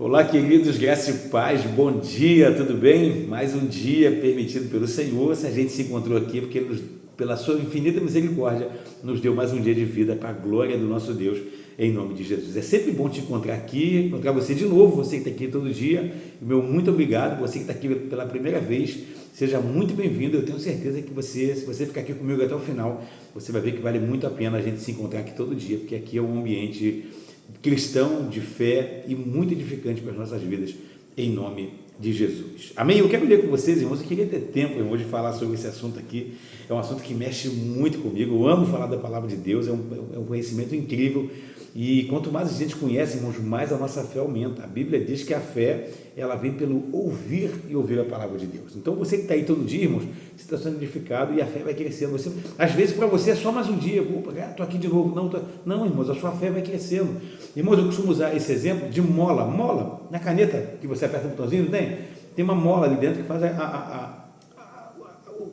Olá, queridos, graça e paz, bom dia, tudo bem? Mais um dia permitido pelo Senhor. Se a gente se encontrou aqui, porque pela sua infinita misericórdia, nos deu mais um dia de vida para a glória do nosso Deus, em nome de Jesus. É sempre bom te encontrar aqui, encontrar você de novo, você que está aqui todo dia. Meu muito obrigado, você que está aqui pela primeira vez, seja muito bem-vindo. Eu tenho certeza que se você ficar aqui comigo até o final, você vai ver que vale muito a pena a gente se encontrar aqui todo dia, porque aqui é um ambiente cristão, de fé e muito edificante para as nossas vidas, em nome de Jesus. Amém? Eu quero ler com vocês, irmãos. Eu queria ter tempo, irmãos, de falar sobre esse assunto aqui. É um assunto que mexe muito comigo. Eu amo falar da palavra de Deus, é um conhecimento incrível. E quanto mais a gente conhece, irmãos, mais a nossa fé aumenta. A Bíblia diz que a fé, ela vem pelo ouvir e ouvir a palavra de Deus. Então, você que está aí todo dia, irmãos, você está sendo edificado e a fé vai crescendo. Às vezes, para você é só mais um dia. Estou aqui de novo. Não, irmãos, a sua fé vai crescendo. Irmãos, eu costumo usar esse exemplo de mola. Mola, na caneta que você aperta o botãozinho, não tem? Tem uma mola ali dentro que faz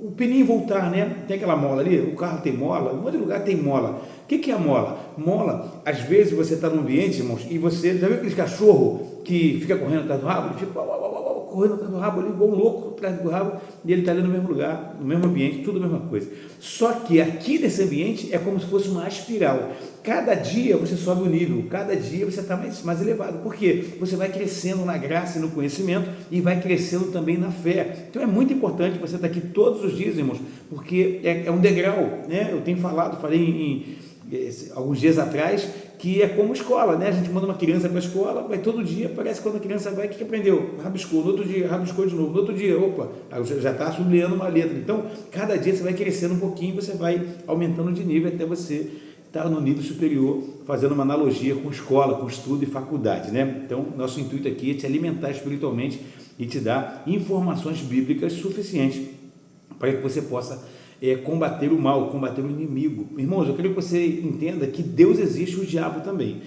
o pininho voltar, né? Tem aquela mola ali, o carro tem mola, um monte de lugar tem mola. O que é a mola? Mola, às vezes você está num ambiente, irmãos, e você, já viu aquele cachorro que fica correndo atrás do rabo? Ele fica correndo atrás do rabo ali, igual um louco atrás do rabo, e ele está ali no mesmo lugar, no mesmo ambiente, tudo a mesma coisa. Só que aqui nesse ambiente é como se fosse uma espiral. Cada dia você sobe o nível, cada dia você está mais elevado. Por quê? Você vai crescendo na graça e no conhecimento e vai crescendo também na fé. Então é muito importante você estar aqui todos os dias, irmãos, porque é um degrau, né? Eu tenho falei alguns dias atrás, que é como escola, né? A gente manda uma criança para a escola, vai todo dia, parece que quando a criança vai, o que aprendeu? Rabiscou, no outro dia, rabiscou de novo, no outro dia, já está sublinhando uma letra. Então, cada dia você vai crescendo um pouquinho, você vai aumentando de nível até você estar no nível superior, fazendo uma analogia com escola, com estudo e faculdade, né? Então, nosso intuito aqui é te alimentar espiritualmente e te dar informações bíblicas suficientes para que você possa combater o mal, combater o inimigo. Irmãos, eu quero que você entenda que Deus existe e o diabo também.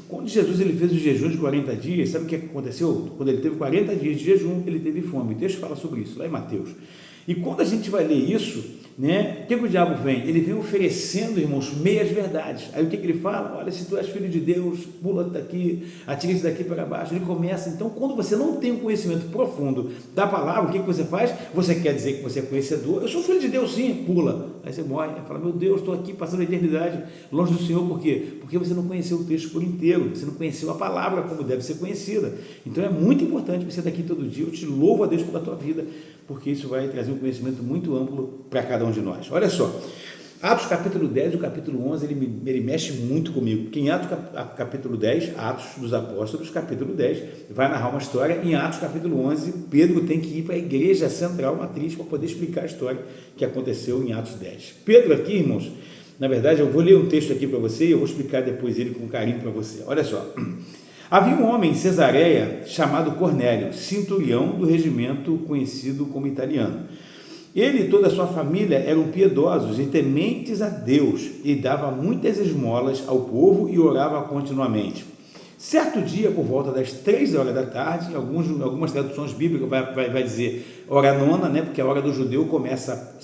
Quando Jesus ele fez o jejum de 40 dias, sabe o que aconteceu? Quando ele teve 40 dias de jejum, ele teve fome. O texto fala sobre isso, lá em Mateus. E quando a gente vai ler isso, né, o que o diabo vem? Ele vem oferecendo, irmãos, meias verdades. Aí o que ele fala? Olha, se tu és filho de Deus, pula daqui, atire-se daqui para baixo. Ele começa. Então, quando você não tem um conhecimento profundo da palavra, o que você faz? Você quer dizer que você é conhecedor? Eu sou filho de Deus, sim, pula. Aí você morre, fala, meu Deus, estou aqui passando a eternidade longe do Senhor. Por quê? Porque você não conheceu o texto por inteiro, você não conheceu a palavra como deve ser conhecida. Então, é muito importante você estar aqui todo dia. Eu te louvo a Deus pela tua vida, porque isso vai trazer um conhecimento muito amplo para cada um de nós. Olha só, Atos capítulo 10 e o capítulo 11, ele mexe muito comigo, porque em Atos capítulo 10, Atos dos Apóstolos, capítulo 10, vai narrar uma história. Em Atos capítulo 11, Pedro tem que ir para a igreja central matriz para poder explicar a história que aconteceu em Atos 10. Pedro aqui, irmãos, na verdade, eu vou ler um texto aqui para você e eu vou explicar depois ele com carinho para você. Olha só. Havia um homem em Cesareia chamado Cornélio, centurião do regimento conhecido como italiano. Ele e toda a sua família eram piedosos e tementes a Deus e dava muitas esmolas ao povo e orava continuamente. Certo dia, por volta das 3 horas da tarde, algumas traduções bíblicas vai dizer hora nona, né? Porque a hora do judeu começa,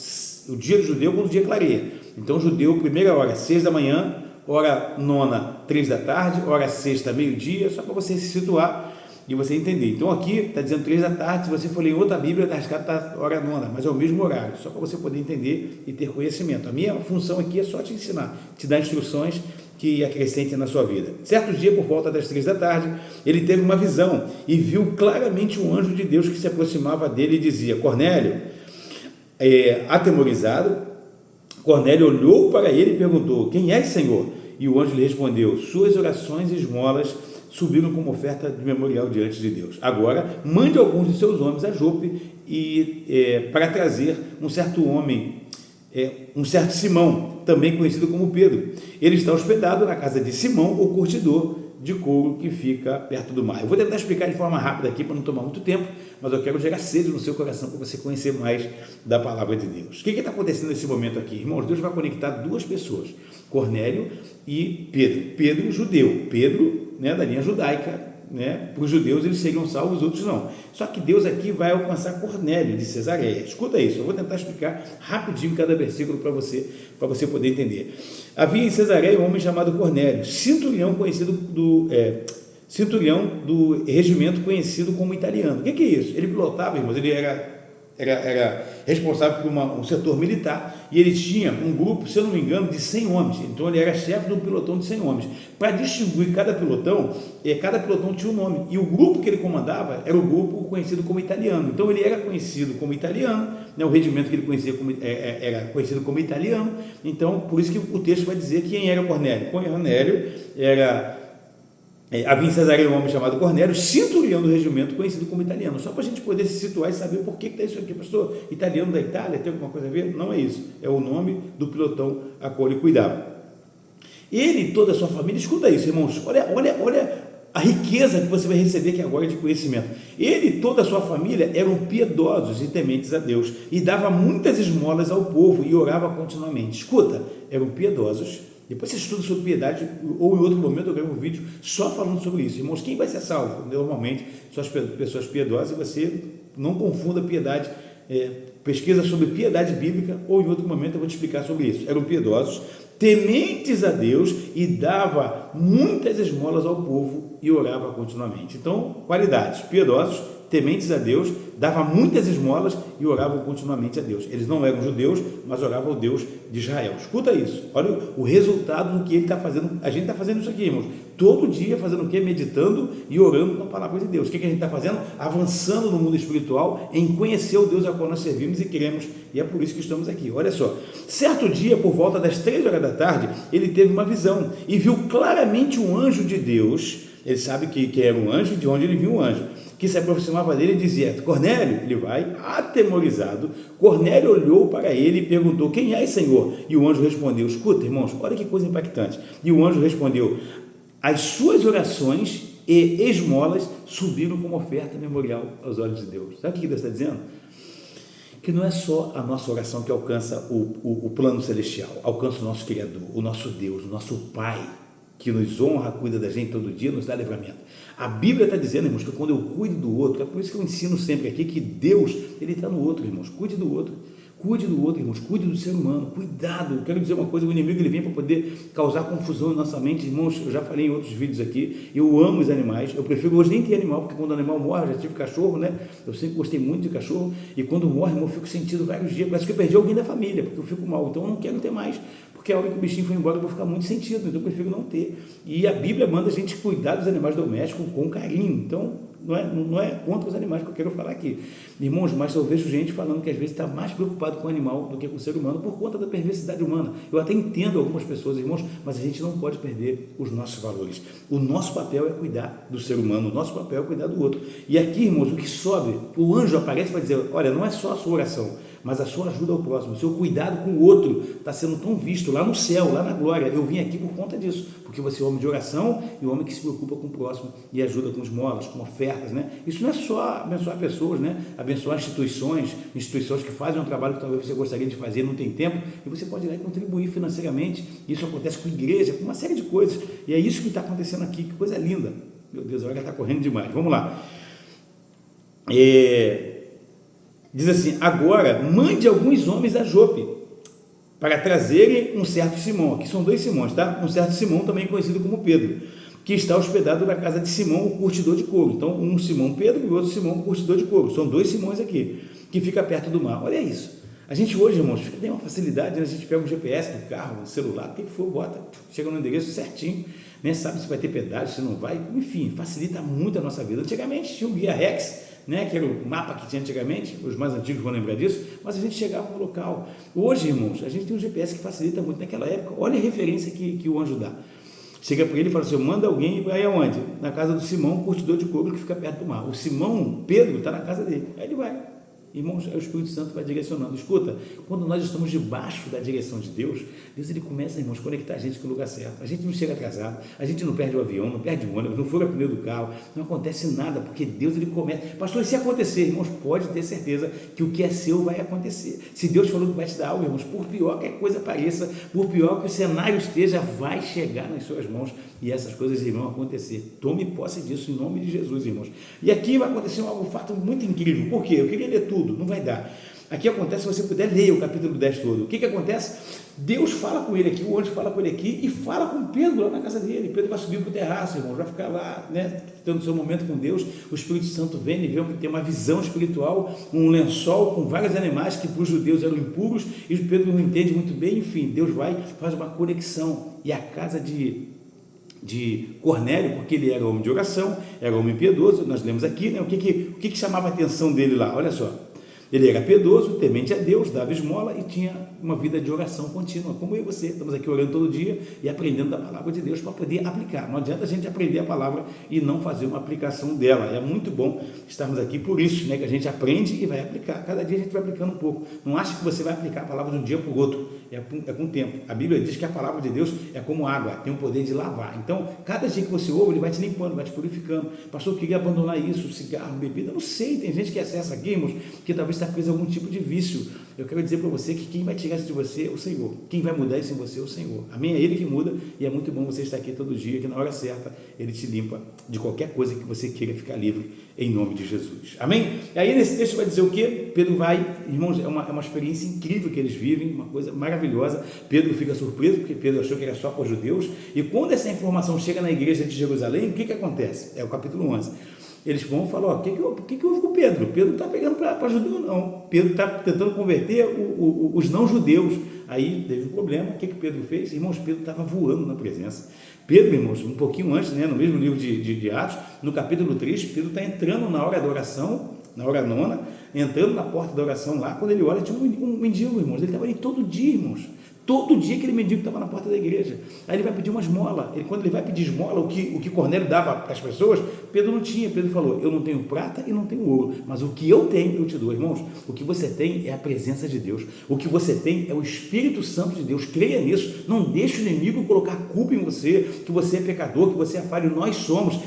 o dia do judeu quando o dia clareia. Então o judeu, primeira hora, 6 da manhã, hora nona, 3 da tarde, hora sexta, meio-dia, só para você se situar e você entender. Então aqui está dizendo 3 da tarde, se você for ler em outra Bíblia, está escrito hora nona, mas é o mesmo horário, só para você poder entender e ter conhecimento. A minha função aqui é só te ensinar, te dar instruções que acrescentem na sua vida. Certo dia, por volta das 3 da tarde, ele teve uma visão e viu claramente um anjo de Deus que se aproximava dele e dizia, Cornélio. Atemorizado, Cornélio olhou para ele e perguntou, quem és, Senhor? E o anjo lhe respondeu, suas orações e esmolas subiram como oferta de memorial diante de Deus. Agora, mande alguns de seus homens a Jope para trazer um certo homem, um certo Simão, também conhecido como Pedro. Ele está hospedado na casa de Simão, o curtidor de couro que fica perto do mar. Eu vou tentar explicar de forma rápida aqui para não tomar muito tempo, mas eu quero gerar sede no seu coração para você conhecer mais da palavra de Deus. O que está acontecendo nesse momento aqui? Irmãos, Deus vai conectar duas pessoas, Cornélio e Pedro. Pedro, judeu. Pedro, né, da linha judaica, né? Para os judeus eles seriam salvos, os outros não. Só que Deus aqui vai alcançar Cornélio de Cesareia. Escuta isso, eu vou tentar explicar rapidinho cada versículo para você poder entender. Havia em Cesareia um homem chamado Cornélio, centurião conhecido centurião do regimento conhecido como italiano. O que é isso? Ele pilotava, irmãos, ele era responsável por um setor militar, e ele tinha um grupo, se eu não me engano, de 100 homens. Então ele era chefe de um pelotão de 100 homens. Para distinguir cada pelotão tinha um nome, e o grupo que ele comandava era o grupo conhecido como italiano. Então ele era conhecido como italiano, né? O regimento que ele conhecia era conhecido como italiano. Então por isso que o texto vai dizer quem era Cornélio. Cornélio havia em Cesareia um homem chamado Cornélio, centurião do regimento, conhecido como italiano. Só para a gente poder se situar e saber por que está isso aqui, pastor. Italiano da Itália, tem alguma coisa a ver? Não é isso. É o nome do pelotão a qual ele cuidava. Ele e toda a sua família, escuta isso, irmãos, olha a riqueza que você vai receber aqui agora de conhecimento. Ele e toda a sua família eram piedosos e tementes a Deus, e dava muitas esmolas ao povo e orava continuamente. Escuta, eram piedosos. Depois você estuda sobre piedade, ou em outro momento eu gravo um vídeo só falando sobre isso. Irmãos, quem vai ser salvo? Normalmente são as pessoas piedosas, e você não confunda piedade, pesquisa sobre piedade bíblica, ou em outro momento eu vou te explicar sobre isso. Eram piedosos, tementes a Deus, e dava muitas esmolas ao povo e orava continuamente. Então, qualidades: piedosos, tementes a Deus, dava muitas esmolas e oravam continuamente a Deus. Eles não eram judeus, mas oravam ao Deus de Israel. Escuta isso, olha o resultado do que ele está fazendo. A gente está fazendo isso aqui, irmãos, todo dia, fazendo o quê? Meditando e orando na palavra de Deus. O que a gente está fazendo? Avançando no mundo espiritual, em conhecer o Deus a qual nós servimos e queremos, e é por isso que estamos aqui. Olha só, certo dia, por volta das 3 horas da tarde, ele teve uma visão e viu claramente um anjo de Deus. Ele sabe que era um anjo, de onde ele viu um anjo, que se aproximava dele e dizia: Cornélio. Ele vai atemorizado. Cornélio olhou para ele e perguntou: quem és, Senhor? E o anjo respondeu: escuta, irmãos, olha que coisa impactante. E o anjo respondeu: as suas orações e esmolas subiram como oferta memorial aos olhos de Deus. Sabe o que Deus está dizendo? Que não é só a nossa oração que alcança o plano celestial, alcança o nosso Criador, o nosso Deus, o nosso Pai, que nos honra, cuida da gente todo dia, nos dá livramento. A Bíblia está dizendo, irmãos, que quando eu cuido do outro, é por isso que eu ensino sempre aqui que Deus, Ele está no outro, irmãos. Cuide do outro, irmãos, cuide do ser humano, cuidado. Eu quero dizer uma coisa: o inimigo ele vem para poder causar confusão em nossa mente, irmãos. Eu já falei em outros vídeos aqui, eu amo os animais, eu prefiro hoje nem ter animal, porque quando o animal morre, eu já tive cachorro, né? Eu sempre gostei muito de cachorro, e quando morre, irmão, eu fico sentindo vários dias, parece que eu perdi alguém da família, porque eu fico mal, então eu não quero ter mais, porque a hora que o bichinho foi embora eu vou ficar muito sentido, então eu prefiro não ter. E a Bíblia manda a gente cuidar dos animais domésticos com carinho. Então não é contra os animais que eu quero falar aqui, irmãos, mas eu vejo gente falando que às vezes está mais preocupado com o animal do que com o ser humano, por conta da perversidade humana. Eu até entendo algumas pessoas, irmãos, mas a gente não pode perder os nossos valores. O nosso papel é cuidar do ser humano, o nosso papel é cuidar do outro. E aqui, irmãos, o que sobe, o anjo aparece para dizer: olha, não é só a sua oração, mas a sua ajuda ao próximo, o seu cuidado com o outro está sendo tão visto lá no céu, lá na glória. Eu vim aqui por conta disso, porque você é um homem de oração e um homem que se preocupa com o próximo e ajuda com esmolas, com ofertas, né? Isso não é só abençoar pessoas, né? Abençoar instituições que fazem um trabalho que talvez você gostaria de fazer, não tem tempo, e você pode ir lá e contribuir financeiramente. Isso acontece com igreja, com uma série de coisas, e é isso que está acontecendo aqui. Que coisa linda. Meu Deus, a hora está correndo demais. Vamos lá. Diz assim: agora mande alguns homens a Jope para trazerem um certo Simão. Aqui são 2 Simões, tá? Um certo Simão, também conhecido como Pedro, que está hospedado na casa de Simão, o curtidor de couro. Então, um Simão Pedro e o outro Simão, o curtidor de couro. São 2 Simões aqui, que fica perto do mar. Olha isso. A gente hoje, irmãos, tem uma facilidade, né? A gente pega um GPS do carro, do celular, o que for, bota, chega no endereço certinho, né? Sabe se vai ter pedágio, se não vai, enfim, facilita muito a nossa vida. Antigamente tinha o guia Rex, né, que era o mapa que tinha antigamente, os mais antigos vão lembrar disso, mas a gente chegava no local. Hoje, irmãos, a gente tem um GPS que facilita muito. Naquela época, olha a referência que o anjo dá. Chega para ele e fala assim: manda alguém para ir aonde? Na casa do Simão, curtidor de couro, que fica perto do mar. O Simão Pedro está na casa dele. Aí ele vai. Irmãos, o Espírito Santo vai direcionando. Escuta, quando nós estamos debaixo da direção de Deus, Deus ele começa, irmãos, a conectar a gente com o lugar certo. A gente não chega atrasado, a gente não perde o avião, não perde o ônibus, não fura pneu do carro, não acontece nada, porque Deus ele começa. Pastor, e se acontecer, irmãos, pode ter certeza que o que é seu vai acontecer. Se Deus falou que vai te dar algo, irmãos, por pior que a coisa pareça, por pior que o cenário esteja, vai chegar nas suas mãos e essas coisas irão acontecer. Tome posse disso em nome de Jesus, irmãos. E aqui vai acontecer um fato muito incrível. Por quê? Eu queria ler tudo, não vai dar. Aqui acontece, se você puder, leia o capítulo 10 todo. O que acontece? Deus fala com ele aqui, o anjo fala com ele aqui e fala com Pedro lá na casa dele. Pedro vai subir para o terraço, irmão, vai ficar lá, né, tendo seu momento com Deus. O Espírito Santo vem e vê que tem uma visão espiritual, um lençol com vários animais que para os judeus eram impuros, e Pedro não entende muito bem. Enfim, Deus faz uma conexão, e a casa de Cornélio, porque ele era homem de oração, era homem piedoso, nós lemos aqui, né? O que chamava a atenção dele lá? Olha só, ele era piedoso, temente a Deus, dava esmola e tinha uma vida de oração contínua, como eu e você, estamos aqui orando todo dia e aprendendo da palavra de Deus para poder aplicar. Não adianta a gente aprender a palavra e não fazer uma aplicação dela. É muito bom estarmos aqui por isso, né, que a gente aprende e vai aplicar. Cada dia a gente vai aplicando um pouco. Não acha que você vai aplicar a palavra de um dia para o outro, é com o tempo. A Bíblia diz que a palavra de Deus é como água, tem o poder de lavar. Então, cada dia que você ouve, ele vai te limpando, vai te purificando. Pastor, eu queria abandonar isso, cigarro, bebida, não sei, tem gente que acessa aqui, irmãos, que talvez está preso a algum tipo de vício. Eu quero dizer para você que quem vai tirar isso de você é o Senhor. Quem vai mudar isso em você é o Senhor. Amém? É Ele que muda, e é muito bom você estar aqui todo dia, que na hora certa Ele te limpa de qualquer coisa que você queira ficar livre, em nome de Jesus. Amém? E aí nesse texto vai dizer o quê? Pedro vai, irmãos, é uma experiência incrível que eles vivem, uma coisa maravilhosa. Pedro fica surpreso, porque Pedro achou que era só para os judeus, e quando essa informação chega na igreja de Jerusalém, o que acontece? É o capítulo 11. Eles vão falar, o que houve com Pedro? Pedro não está pegando para judeu, não. Pedro está tentando converter os não-judeus. Aí teve um problema. O que Pedro fez? Irmãos, Pedro estava voando na presença. Pedro, irmãos, um pouquinho antes, né, no mesmo livro de Atos, no capítulo 3, Pedro está entrando na hora da oração, na hora nona, entrando na porta da oração lá, quando ele olha, tinha um mendigo, irmãos. Ele estava ali todo dia, irmãos. Todo dia aquele mendigo estava na porta da igreja. Aí ele vai pedir uma esmola. Quando ele vai pedir esmola, o que Cornélio dava para as pessoas, Pedro não tinha. Pedro falou, eu não tenho prata e não tenho ouro, mas o que eu tenho eu te dou. Irmãos, o que você tem é a presença de Deus. O que você tem é o Espírito Santo de Deus. Creia nisso. Não deixe o inimigo colocar culpa em você, que você é pecador, que você é falho. Nós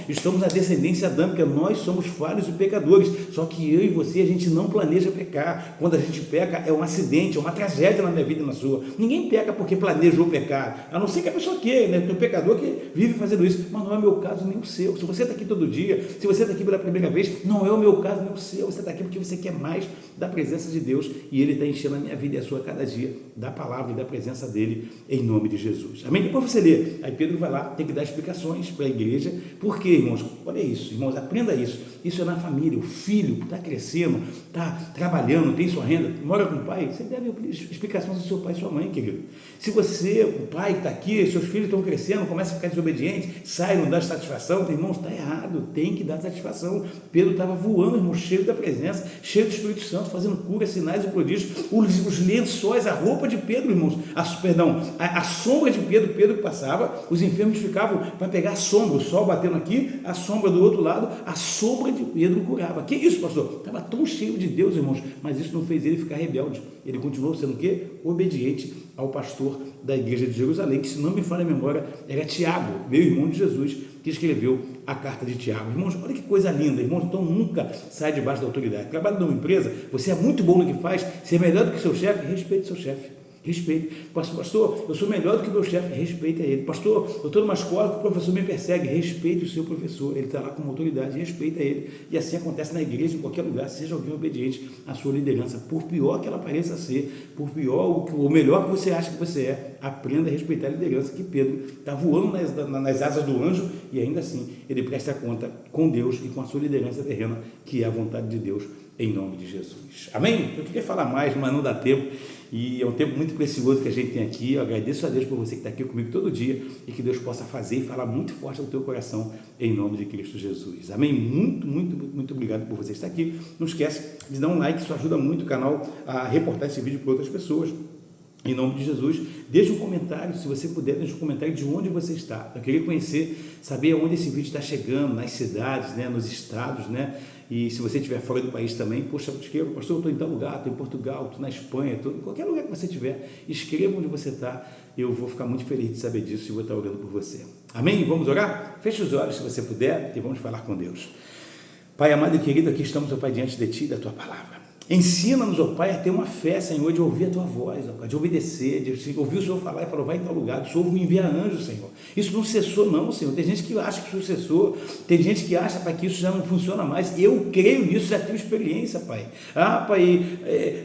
estamos na descendência adâmica, nós somos falhos e pecadores. Só que eu e você, a gente não planeja pecar. Quando a gente peca, é um acidente, é uma tragédia na minha vida e na sua. Ninguém peca porque planejou pecar, a não ser que a pessoa queira, né? Tem um pecador que vive fazendo isso, mas não é o meu caso nem o seu. Se você está aqui todo dia, se você está aqui pela primeira vez, não é o meu caso nem o seu. Você está aqui porque você quer mais da presença de Deus, e Ele está enchendo a minha vida e a sua cada dia da palavra e da presença dele, em nome de Jesus. Amém? Depois você lê, aí Pedro vai lá, tem que dar explicações para a igreja. Por quê, irmãos? Olha isso, irmãos, aprenda isso. Isso é na família. O filho está crescendo, está trabalhando, tem sua renda, mora com o pai, você deve explicações ao seu pai e sua mãe, querido. Se você, o pai que está aqui, seus filhos estão crescendo, começa a ficar desobediente, sai, não dá satisfação, irmãos, está errado, tem que dar satisfação. Pedro estava voando, irmão, cheio da presença, cheio do Espírito Santo, fazendo curas, sinais e prodígios, os lençóis, a roupa de Pedro, irmãos, a sombra de Pedro que passava, os enfermos ficavam para pegar a sombra, o sol batendo aqui, a sombra do outro lado, a sombra de Pedro curava. Que isso, pastor? Estava tão cheio de Deus, irmãos, mas isso não fez ele ficar rebelde. Ele continuou sendo o quê? Obediente ao pastor da igreja de Jerusalém, que, se não me falha a memória, era Tiago, meu irmão de Jesus, que escreveu a carta de Tiago. Irmãos, olha que coisa linda, irmãos, então nunca sai debaixo da autoridade. Trabalha numa empresa, você é muito bom no que faz, você é melhor do que seu chefe, respeite seu chefe. Respeite. Pastor, eu sou melhor do que o meu chefe, respeite a ele. Pastor, eu estou numa escola que o professor me persegue, respeite o seu professor, ele está lá como autoridade, respeita ele. E assim acontece na igreja, em qualquer lugar, seja alguém obediente à sua liderança, por pior que ela pareça ser, por pior ou melhor que você acha que você é, aprenda a respeitar a liderança, que Pedro está voando nas asas do anjo, e ainda assim ele presta conta com Deus e com a sua liderança terrena, que é a vontade de Deus, em nome de Jesus. Amém? Eu queria falar mais, mas não dá tempo. E é um tempo muito precioso que a gente tem aqui. Eu agradeço a Deus por você que está aqui comigo todo dia, e que Deus possa fazer e falar muito forte ao teu coração, em nome de Cristo Jesus. Amém? Muito, muito, muito obrigado por você estar aqui. Não esquece de dar um like, isso ajuda muito o canal a reportar esse vídeo para outras pessoas. Em nome de Jesus, deixe um comentário, se você puder, deixe um comentário de onde você está. Eu queria conhecer, saber onde esse vídeo está chegando, nas cidades, né, nos estados, né? E se você estiver fora do país também, poxa, escreva, pastor, eu estou em tal lugar, estou em Portugal, estou na Espanha, estou em qualquer lugar que você estiver, escreva onde você está, eu vou ficar muito feliz de saber disso e vou estar orando por você. Amém? Vamos orar? Feche os olhos se você puder e vamos falar com Deus. Pai amado e querido, aqui estamos, ó Pai, diante de Ti e da Tua palavra. Ensina-nos, ó Pai, a ter uma fé, Senhor, de ouvir a Tua voz, ó Pai, de obedecer, de ouvir o Senhor falar e falar, vai em tal lugar, o Senhor me envia anjos, Senhor. Isso não cessou não, Senhor. Tem gente que acha que isso cessou, tem gente que acha, Pai, que isso já não funciona mais. Eu creio nisso, já tenho experiência, Pai. Pai,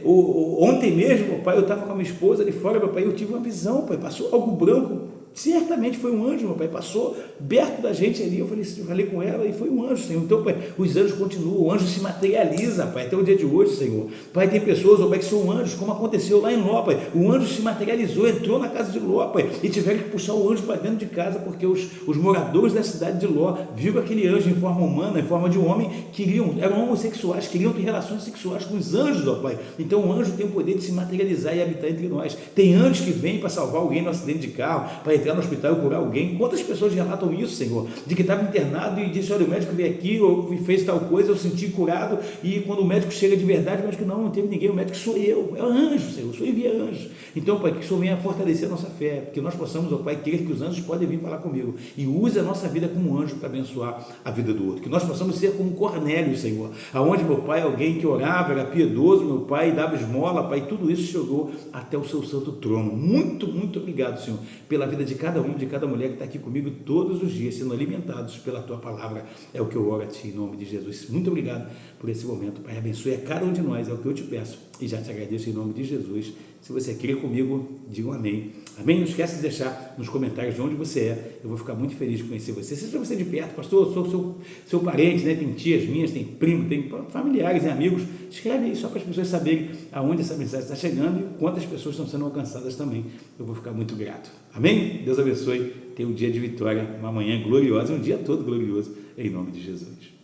ontem mesmo, Pai, eu estava com a minha esposa ali fora, meu Pai, eu tive uma visão, Pai, passou algo branco. Certamente foi um anjo, meu Pai, passou perto da gente ali, eu falei com ela e foi um anjo, Senhor. Então, Pai, os anjos continuam, o anjo se materializa, Pai, até o dia de hoje, Senhor. Pai, tem pessoas, Pai, que são anjos, como aconteceu lá em Ló, Pai, o anjo se materializou, entrou na casa de Ló, Pai, e tiveram que puxar o anjo para dentro de casa, porque os moradores da cidade de Ló viram aquele anjo em forma humana, em forma de homem, eram homossexuais, queriam ter relações sexuais com os anjos, ó Pai. Então o anjo tem o poder de se materializar e habitar entre nós. Tem anjos que vêm para salvar alguém no acidente de carro, para entrar no hospital e curar alguém. Quantas pessoas relatam isso, Senhor? De que estava internado e disse, olha, o médico veio aqui, ou fez tal coisa, eu senti curado, e quando o médico chega de verdade, o médico não teve ninguém, o médico sou eu, é anjo, Senhor, o Senhor envia anjos. Então, Pai, que o Senhor venha fortalecer a nossa fé, que nós possamos, ó Pai, crer que os anjos podem vir falar comigo, e use a nossa vida como anjo para abençoar a vida do outro, que nós possamos ser como Cornélio, Senhor, aonde, meu Pai, alguém que orava, era piedoso, meu Pai, dava esmola, Pai, tudo isso chegou até o seu santo trono. Muito, muito obrigado, Senhor, pela vida de cada um, de cada mulher que está aqui comigo todos os dias, sendo alimentados pela Tua palavra, é o que eu oro a Ti, em nome de Jesus. Muito obrigado por esse momento, Pai, abençoe a cada um de nós, é o que eu te peço, e já te agradeço em nome de Jesus. Se você crê comigo, diga um amém. Amém? Não esquece de deixar nos comentários de onde você é, eu vou ficar muito feliz de conhecer você. Seja você de perto, pastor, eu sou seu parente, né? Tem tias minhas, tem primo, tem familiares e amigos, escreve aí só para as pessoas saberem aonde essa mensagem está chegando e quantas pessoas estão sendo alcançadas também, eu vou ficar muito grato. Amém? Deus abençoe, tenha um dia de vitória, uma manhã gloriosa, um dia todo glorioso, em nome de Jesus.